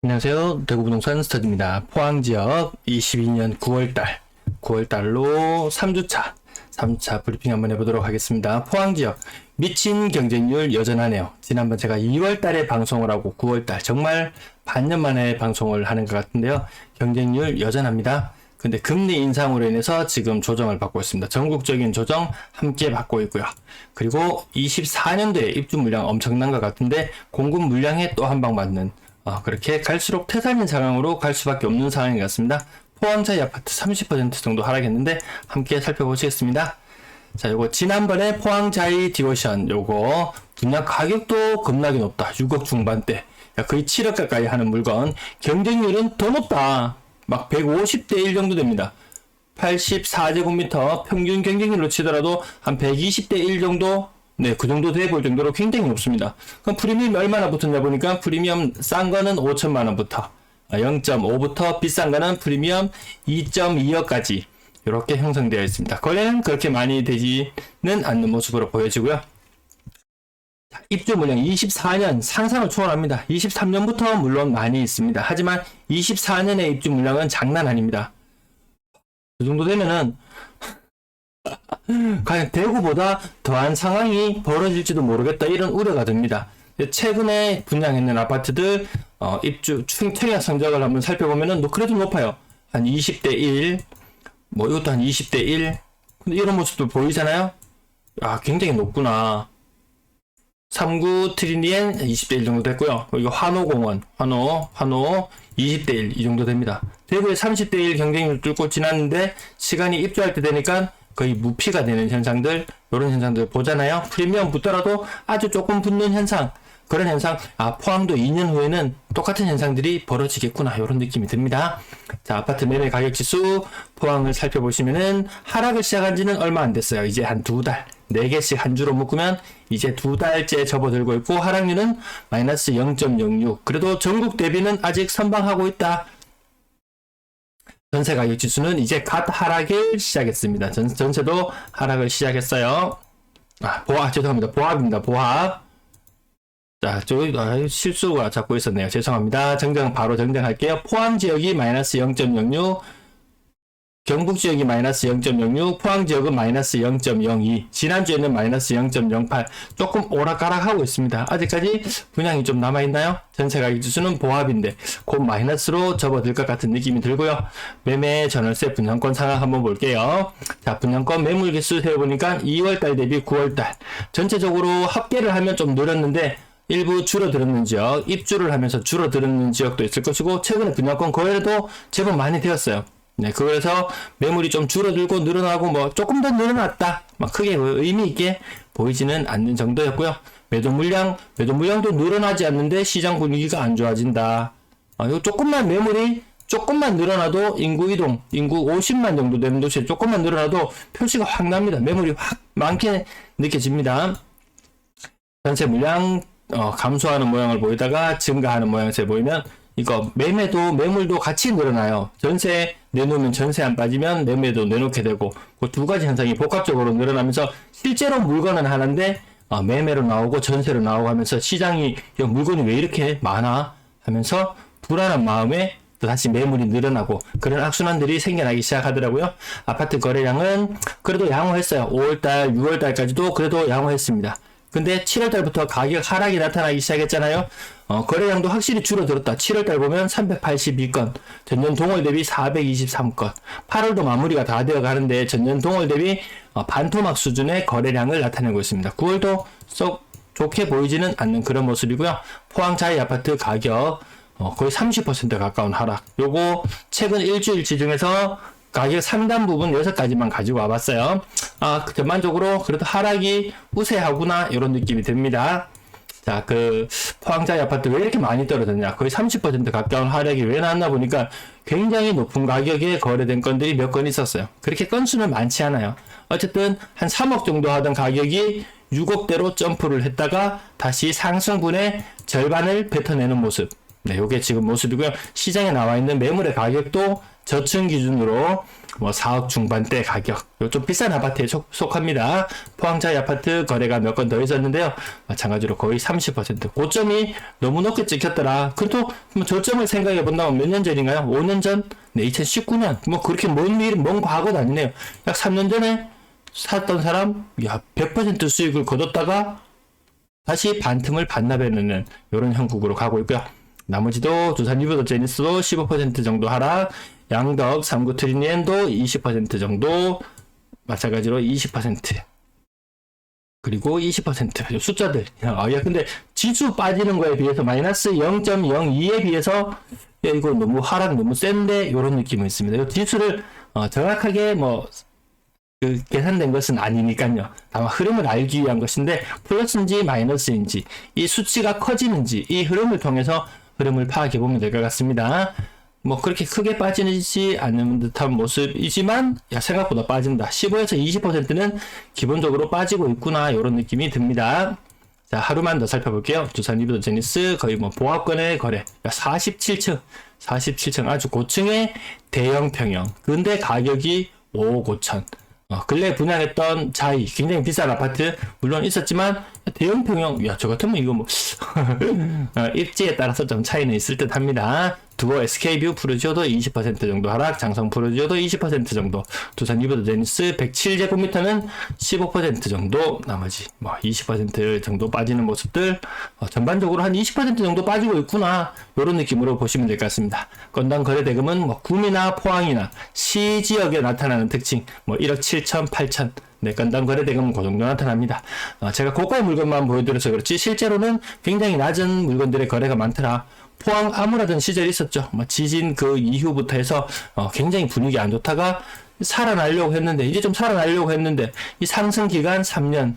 안녕하세요. 대구부동산 스터디입니다. 포항지역 22년 9월달로 3주차 브리핑 한번 해보도록 하겠습니다. 포항지역 미친 경쟁률 여전하네요. 지난번 제가 2월달에 방송을 하고 9월달 정말 반년 만에 방송을 하는 것 같은데요. 경쟁률 여전합니다. 근데 금리 인상으로 인해서 지금 조정을 받고 있습니다. 전국적인 조정 함께 받고 있고요. 그리고 24년도에 입주 물량 엄청난 것 같은데 공급 물량에 또 한 방 맞는 그렇게 갈수록 태산인 상황으로 갈 수밖에 없는 상황인 것 같습니다. 포항자이 아파트 30% 정도 하락했는데 함께 살펴보시겠습니다. 자, 요거 지난번에 포항자이 디오션 요거 분양 가격도 겁나게 높다. 6억 중반대. 거의 7억 가까이 하는 물건. 경쟁률은 더 높다. 막 150대 1 정도 됩니다. 84제곱미터 평균 경쟁률로 치더라도 한 120대 1 정도, 네, 그 정도 돼 볼 정도로 굉장히 높습니다. 그럼 프리미엄이 얼마나 붙었냐 보니까 프리미엄 싼 거는 5천만원부터 0.5부터 비싼 거는 프리미엄 2.2억까지 이렇게 형성되어 있습니다. 거래는 그렇게 많이 되지는 않는 모습으로 보여지고요. 입주 물량 24년 상상을 초월합니다. 23년부터 물론 많이 있습니다. 하지만 24년의 입주 물량은 장난 아닙니다. 그 정도 되면은 과연 대구보다 더한 상황이 벌어질지도 모르겠다, 이런 우려가 듭니다. 최근에 분양했는 아파트들 입주 청약 성적을 한번 살펴보면은 그래도 높아요. 한 20대 1, 뭐 이것도 한 20대 1. 근데 이런 모습도 보이잖아요. 굉장히 높구나. 3구 트리니엔 20대 1 정도 됐고요. 이거 환호공원, 환호 20대 1 이 정도 됩니다. 대구의 30대 1 경쟁률 뚫고 지났는데 시간이 입주할 때 되니까 거의 무피가 되는 현상들, 이런 현상들 보잖아요. 프리미엄 붙더라도 아주 조금 붙는 현상, 그런 현상, 포항도 2년 후에는 똑같은 현상들이 벌어지겠구나, 이런 느낌이 듭니다. 자, 아파트 매매 가격 지수 포항을 살펴보시면은 하락을 시작한 지는 얼마 안 됐어요. 이제 한 2달, 4개씩 한 주로 묶으면 이제 2달째 접어들고 있고, 하락률은 마이너스 0.06. 그래도 전국 대비는 아직 선방하고 있다. 전세 가격 지수는 이제 갓 하락을 시작했습니다. 전세도 하락을 시작했어요. 죄송합니다. 보합입니다. 보합. 자, 실수가 자꾸 있었네요. 죄송합니다. 바로 정정할게요. 포항 지역이 마이너스 0.06, 경북 지역이 마이너스 0.06, 포항 지역은 마이너스 0.02, 지난주에는 마이너스 0.08, 조금 오락가락하고 있습니다. 아직까지 분양이 좀 남아있나요? 전세 가격 지수는 보합인데 곧 마이너스로 접어들 것 같은 느낌이 들고요. 매매 전월세 분양권 상황 한번 볼게요. 자, 분양권 매물 개수 세어보니까 2월달 대비 9월달 전체적으로 합계를 하면 좀 늘었는데 일부 줄어들었는 지역, 입주를 하면서 줄어들었는 지역도 있을 것이고, 최근에 분양권 거래도 제법 많이 되었어요. 네, 그래서 매물이 좀 줄어들고 늘어나고 조금 더 늘어났다, 크게 의미 있게 보이지는 않는 정도였고요. 매도 물량도 늘어나지 않는데 시장 분위기가 안 좋아진다. 요 매물이 조금만 늘어나도 인구 50만 정도 되는 도시에 조금만 늘어나도 표시가 확 납니다. 매물이 확 많게 느껴집니다. 전세 물량 감소하는 모양을 보이다가 증가하는 모양새 보이면 이거 매물도 같이 늘어나요. 전세 내놓으면 전세 안 빠지면 매매도 내놓게 되고, 그 두 가지 현상이 복합적으로 늘어나면서 실제로 물건은 하는데 매매로 나오고 전세로 나오고 하면서 시장이 물건이 왜 이렇게 많아 하면서 불안한 마음에 또 다시 매물이 늘어나고 그런 악순환들이 생겨나기 시작하더라고요. 아파트 거래량은 그래도 양호했어요. 5월달, 6월달까지도 그래도 양호했습니다. 근데 7월달부터 가격 하락이 나타나기 시작했잖아요. 거래량도 확실히 줄어들었다. 7월달 보면 382건, 전년 동월 대비 423건. 8월도 마무리가 다 되어 가는데 전년 동월 대비 반토막 수준의 거래량을 나타내고 있습니다. 9월도 썩 좋게 보이지는 않는 그런 모습이고요. 포항 자이 아파트 가격 거의 30% 가까운 하락. 요거 최근 일주일치 중에서 가격 상단 부분 6가지만 가지고 와봤어요. 전반적으로 그래도 하락이 우세하구나, 이런 느낌이 듭니다. 자, 포항자이 아파트 왜 이렇게 많이 떨어졌냐? 거의 30% 가까운 하락이 왜 나왔나 보니까 굉장히 높은 가격에 거래된 건들이 몇 건 있었어요. 그렇게 건수는 많지 않아요. 어쨌든 한 3억 정도 하던 가격이 6억대로 점프를 했다가 다시 상승분의 절반을 뱉어내는 모습. 네, 요게 지금 모습이고요. 시장에 나와 있는 매물의 가격도 저층 기준으로 뭐 4억 중반대 가격, 좀 비싼 아파트에 속합니다. 포항자이 아파트 거래가 몇 건 더 있었는데요. 마찬가지로 거의 30%. 고점이 너무 높게 찍혔더라. 그래도 뭐 저점을 생각해 본다면 몇 년 전인가요? 5년 전? 네, 2019년. 뭐 그렇게 먼 과거도 아니네요. 약 3년 전에 샀던 사람, 야, 100% 수익을 거뒀다가 다시 반틈을 반납해내는 이런 형국으로 가고 있고요. 나머지도 두산 리버더 제니스도 15% 정도 하락, 양덕 39 트리니엔도 20% 정도, 마찬가지로 20%, 그리고 20% 숫자들. 야, 근데 지수 빠지는 거에 비해서 마이너스 0.02에 비해서 야, 이거 너무 하락 너무 센데 이런 느낌은 있습니다. 이 지수를 정확하게 계산된 것은 아니니까요. 다만 흐름을 알기 위한 것인데 플러스인지 마이너스인지 이 수치가 커지는지 이 흐름을 통해서 흐름을 파악해 보면 될 것 같습니다. 뭐 그렇게 크게 빠지지 않는 듯한 모습이지만 생각보다 빠진다. 15에서 20%는 기본적으로 빠지고 있구나 이런 느낌이 듭니다. 자, 하루만 더 살펴볼게요. 두산 리버더 제니스 거의 뭐 보합권의 거래 47층 아주 고층의 대형 평형. 근데 가격이 5억 5천. 근래 분양했던 자이 굉장히 비싼 아파트 물론 있었지만 대형 평형, 야, 저 같으면 이거 뭐 입지에 따라서 좀 차이는 있을 듯 합니다. 두고 SK뷰 푸르지오도 20% 정도 하락, 장성 푸르지오도 20% 정도, 두산 리버더 제니스 107제곱미터는 15% 정도, 나머지 뭐 20% 정도 빠지는 모습들, 전반적으로 한 20% 정도 빠지고 있구나 이런 느낌으로 보시면 될 것 같습니다. 건당 거래 대금은 뭐 구미나 포항이나 시 지역에 나타나는 특징, 뭐 1억 7천, 8천, 네, 건당 거래 대금은 그 정도 나타납니다. 제가 고가의 물건만 보여드려서 그렇지 실제로는 굉장히 낮은 물건들의 거래가 많더라. 포항 암울하던 시절이 있었죠. 지진 그 이후부터 해서 굉장히 분위기 안 좋다가 살아나려고 했는데, 이제 좀 살아나려고 했는데 이 상승 기간 3년,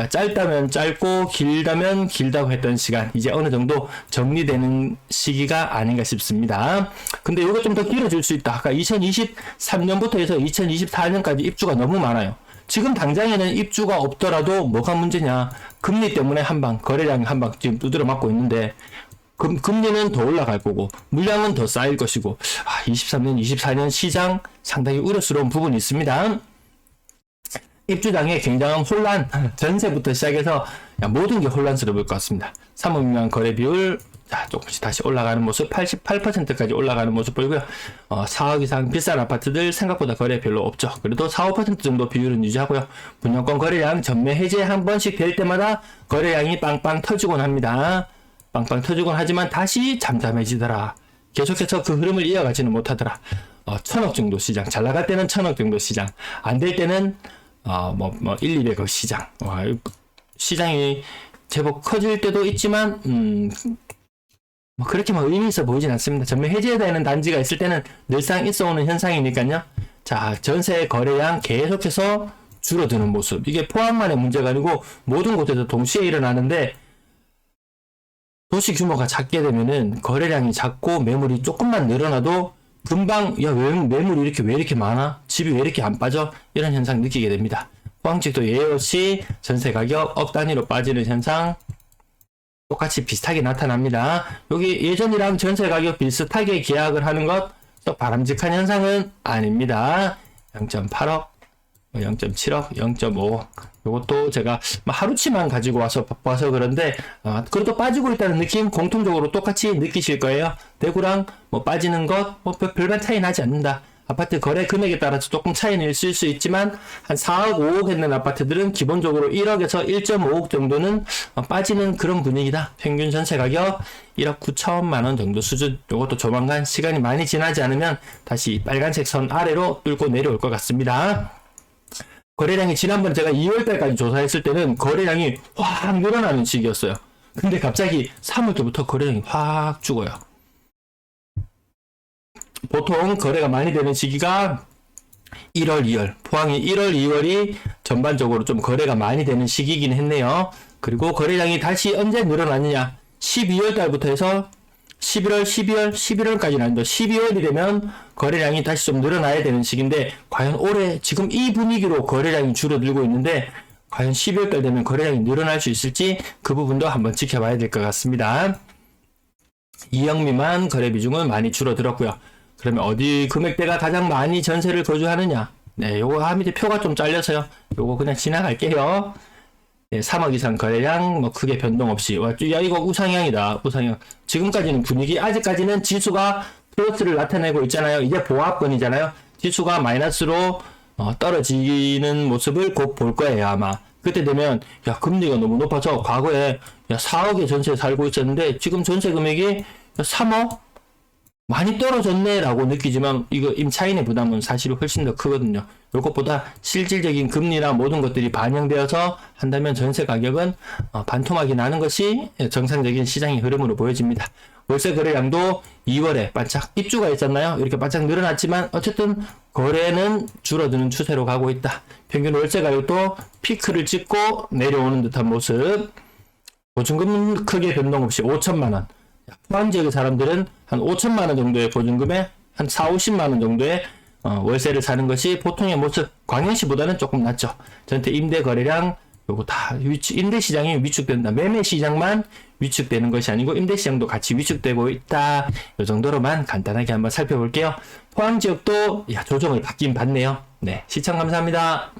짧다면 짧고 길다면 길다고 했던 시간 이제 어느 정도 정리되는 시기가 아닌가 싶습니다. 근데 이거 좀 더 길어질 수 있다. 아까 2023년부터 해서 2024년까지 입주가 너무 많아요. 지금 당장에는 입주가 없더라도 뭐가 문제냐, 금리 때문에 한방 거래량이 한방 지금 두드려 맞고 있는데 금리는 더 올라갈 거고 물량은 더 쌓일 것이고 23년 24년 시장 상당히 우려스러운 부분이 있습니다. 입주장에 굉장한 혼란, 전세부터 시작해서 모든 게 혼란스러울 것 같습니다. 3억 미만 거래 비율 조금씩 다시 올라가는 모습, 88%까지 올라가는 모습 보이고요. 4억 이상 비싼 아파트들 생각보다 거래 별로 없죠. 그래도 4, 5% 정도 비율은 유지하고요. 분양권 거래량 전매 해제 한 번씩 될 때마다 거래량이 빵빵 터지곤 합니다. 빵빵 터지곤 하지만 다시 잠잠해지더라. 계속해서 그 흐름을 이어가지는 못하더라. 1000억 정도 시장, 잘 나갈 때는 1000억 정도 시장, 안 될 때는 1, 200억 시장. 시장이 제법 커질 때도 있지만 그렇게 의미 있어 보이진 않습니다. 전매 해제되는 단지가 있을 때는 늘상 있어 오는 현상이니까요. 자, 전세 거래량 계속해서 줄어드는 모습. 이게 포항만의 문제가 아니고 모든 곳에서 동시에 일어나는데, 도시 규모가 작게 되면은 거래량이 작고 매물이 조금만 늘어나도 금방 매물이 왜 이렇게 많아? 집이 왜 이렇게 안 빠져? 이런 현상 느끼게 됩니다. 포항직도 예외 없이 전세 가격 억 단위로 빠지는 현상 똑같이 비슷하게 나타납니다. 여기 예전이랑 전세 가격 비슷하게 계약을 하는 것 또 바람직한 현상은 아닙니다. 0.8억, 0.7억, 0.5억. 요것도 제가 하루치만 가지고 와서 봐서 그런데 그래도 빠지고 있다는 느낌 공통적으로 똑같이 느끼실 거예요. 대구랑 빠지는 것 별반 차이 나지 않는다. 아파트 거래 금액에 따라서 조금 차이는 있을 수 있지만 한 4억, 5억 했는 아파트들은 기본적으로 1억에서 1.5억 정도는 빠지는 그런 분위기다. 평균 전세 가격 1억 9천만 원 정도 수준. 이것도 조만간 시간이 많이 지나지 않으면 다시 빨간색 선 아래로 뚫고 내려올 것 같습니다. 거래량이 지난번 제가 2월달까지 조사했을 때는 거래량이 확 늘어나는 시기였어요. 근데 갑자기 3월부터 거래량이 확 죽어요. 보통 거래가 많이 되는 시기가 1월, 2월. 포항이 1월, 2월이 전반적으로 좀 거래가 많이 되는 시기이긴 했네요. 그리고 거래량이 다시 언제 늘어나느냐. 12월 달부터 해서 11월, 12월, 11월까지는 아닌데 12월이 되면 거래량이 다시 좀 늘어나야 되는 시기인데, 과연 올해 지금 이 분위기로 거래량이 줄어들고 있는데 과연 12월달 되면 거래량이 늘어날 수 있을지 그 부분도 한번 지켜봐야 될 것 같습니다. 2억 미만 거래 비중은 많이 줄어들었고요. 그러면 어디 금액대가 가장 많이 전세를 거주하느냐? 네, 요거 밑에 표가 좀 잘려서요. 요거 그냥 지나갈게요. 네, 3억 이상 거래량 뭐 크게 변동 없이. 야, 이거 우상향이다. 우상향. 지금까지는 분위기, 아직까지는 지수가 플러스를 나타내고 있잖아요. 이제 보합권이잖아요. 지수가 마이너스로 떨어지는 모습을 곧 볼 거예요, 아마. 그때 되면 야, 금리가 너무 높아서 과거에 야, 4억의 전세에 살고 있었는데 지금 전세 금액이 3억? 많이 떨어졌네 라고 느끼지만 이거 임차인의 부담은 사실 훨씬 더 크거든요. 이것보다 실질적인 금리나 모든 것들이 반영되어서 한다면 전세 가격은 반토막이 나는 것이 정상적인 시장의 흐름으로 보여집니다. 월세 거래량도 2월에 반짝 입주가 있었나요? 이렇게 반짝 늘어났지만 어쨌든 거래는 줄어드는 추세로 가고 있다. 평균 월세 가격도 피크를 찍고 내려오는 듯한 모습. 보증금은 크게 변동 없이 5천만원. 포항 지역의 사람들은 한 5천만원 정도의 보증금에 한 4, 50만원 정도의 월세를 사는 것이 보통의 모습. 광역시보다는 조금 낫죠. 전체 임대 거래량 요거 다 임대 시장이 위축된다. 매매 시장만 위축되는 것이 아니고 임대 시장도 같이 위축되고 있다. 이 정도로만 간단하게 한번 살펴볼게요. 포항 지역도 조정을 받긴 받네요. 네, 시청 감사합니다.